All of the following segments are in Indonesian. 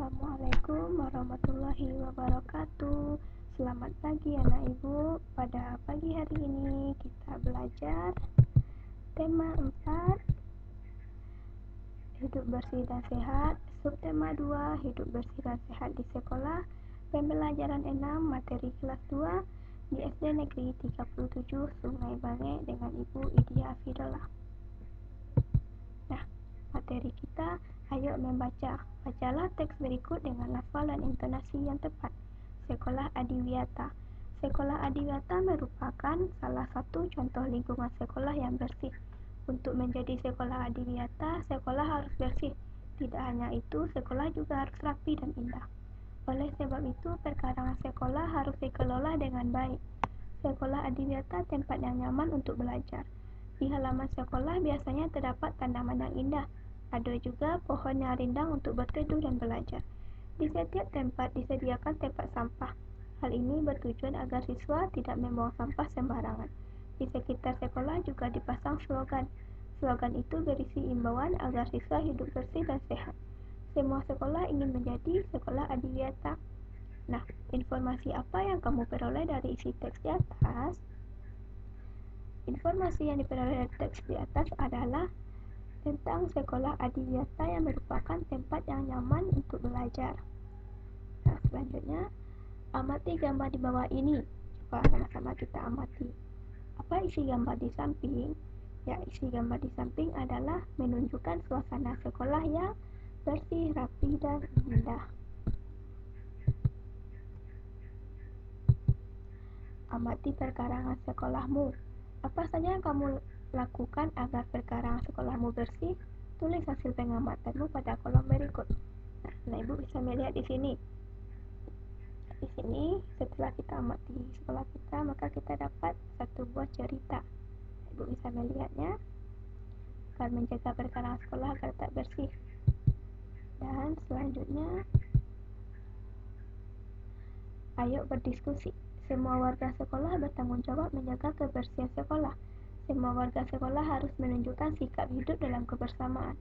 Assalamualaikum warahmatullahi wabarakatuh. Selamat pagi anak ibu. Pada pagi hari ini kita belajar tema 4, hidup bersih dan sehat. Subtema 2, hidup bersih dan sehat di sekolah. Pembelajaran 6, materi kelas 2 di SD Negeri 37 Sungai Bange dengan Ibu Idia Fidola. Nah, materi kita, ayo membaca. Bacalah teks berikut dengan lafal dan intonasi yang tepat. Sekolah Adiwiyata. Sekolah Adiwiyata merupakan salah satu contoh lingkungan sekolah yang bersih. Untuk menjadi sekolah Adiwiyata, sekolah harus bersih. Tidak hanya itu, sekolah juga harus rapi dan indah. Oleh sebab itu, perkarangan sekolah harus dikelola dengan baik. Sekolah Adiwiyata tempat yang nyaman untuk belajar. Di halaman sekolah biasanya terdapat tanaman yang indah. Ada juga pohon yang rindang untuk berteduh dan belajar. Di setiap tempat disediakan tempat sampah. Hal ini bertujuan agar siswa tidak membuang sampah sembarangan. Di sekitar sekolah juga dipasang slogan. Slogan itu berisi imbauan agar siswa hidup bersih dan sehat. Semua sekolah ingin menjadi sekolah adiwiyata. Nah, informasi apa yang kamu peroleh dari isi teks di atas? Informasi yang diperoleh dari teks di atas adalah tentang sekolah adiwiyata yang merupakan tempat yang nyaman untuk belajar. Nah, selanjutnya, amati gambar di bawah ini. Coba sama-sama kita amati. Apa isi gambar di samping? Ya, isi gambar di samping adalah menunjukkan suasana sekolah yang bersih, rapi, dan indah. Amati perkarangan sekolahmu. Apa saja yang kamu lakukan agar perkarangan sekolahmu bersih? Tulis hasil pengamatanmu pada kolom berikut. Nah, Ibu bisa melihat di sini. Di sini, setelah kita amati sekolah kita, maka kita dapat satu buah cerita. Ibu bisa melihatnya. Agar menjaga perkarangan sekolah agar tetap bersih. Dan selanjutnya, ayo berdiskusi. Semua warga sekolah bertanggung jawab menjaga kebersihan sekolah. Semua warga sekolah harus menunjukkan sikap hidup dalam kebersamaan.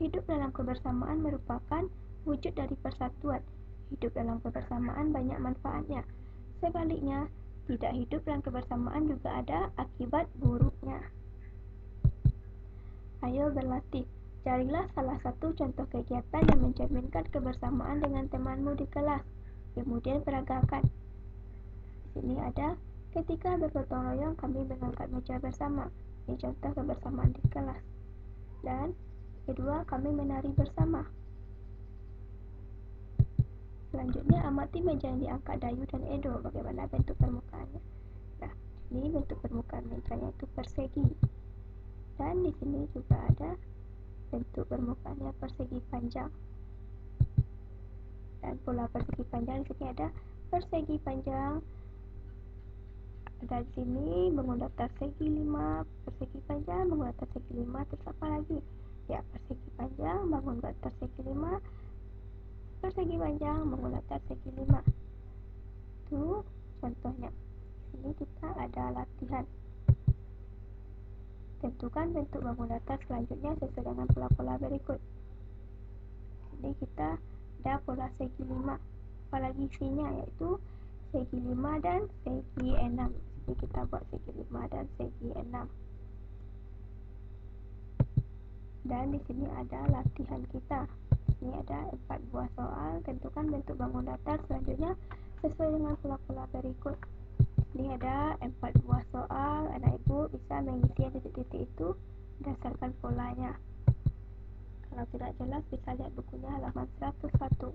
Hidup dalam kebersamaan merupakan wujud dari persatuan. Hidup dalam kebersamaan banyak manfaatnya. Sebaliknya, tidak hidup dalam kebersamaan juga ada akibat buruknya. Ayo berlatih. Carilah salah satu contoh kegiatan yang mencerminkan kebersamaan dengan temanmu di kelas. Kemudian peragakan. Di sini ada, ketika bergotong royong kami mengangkat meja bersama. Ini contoh kebersamaan di kelas. Dan kedua, kami menari bersama. Selanjutnya, amati meja yang diangkat Dayu dan Edo. Bagaimana bentuk permukaannya? Nah, ini bentuk permukaan mejanya itu persegi. Dan di sini juga ada bentuk permukaannya persegi panjang. Dan pola persegi panjang di sini ada persegi panjang. Ada di sini bangun datar segi 5, persegi panjang, bangun datar segi 5, terus apa lagi? Ya, persegi panjang, bangun datar segi 5, persegi panjang, bangun datar segi 5. Itu contohnya. Di sini kita ada latihan. Tentukan bentuk bangun datar selanjutnya sesuai dengan pola-pola berikut. Jadi kita ada pola segi 5. Apalagi isinya yaitu segi 5 dan segi 6. Jadi kita buat segi 5 dan segi 6. Dan di sini ada latihan kita. Di sini ada 4 buah soal. Tentukan bentuk bangun datar selanjutnya sesuai dengan pola-pola berikut. Ini ada 4 buah soal. Anak ibu bisa mengisi titik-titik itu berdasarkan polanya. Kalau tidak jelas bisa lihat bukunya halaman 101.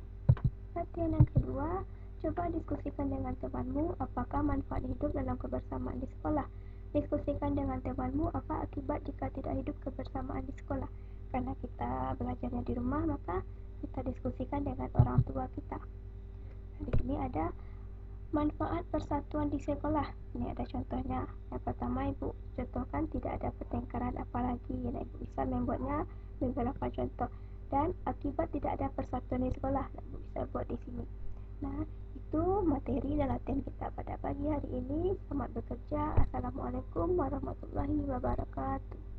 Latihan yang kedua, coba diskusikan dengan temanmu apakah manfaat hidup dalam kebersamaan di sekolah. Diskusikan dengan temanmu apa akibat jika tidak hidup kebersamaan di sekolah. Karena kita belajarnya di rumah, maka kita diskusikan dengan orang tua kita. Nah, di sini ada manfaat persatuan di sekolah. Ini ada contohnya. Yang pertama, ibu contohkan tidak ada pertengkaran apalagi. Nah, ibu bisa membuatnya beberapa contoh. Dan akibat tidak ada persatuan di sekolah, ibu bisa buat di sini. Nah, itu materi dan latihan kita pada pagi hari ini. Selamat bekerja. Assalamualaikum warahmatullahi wabarakatuh.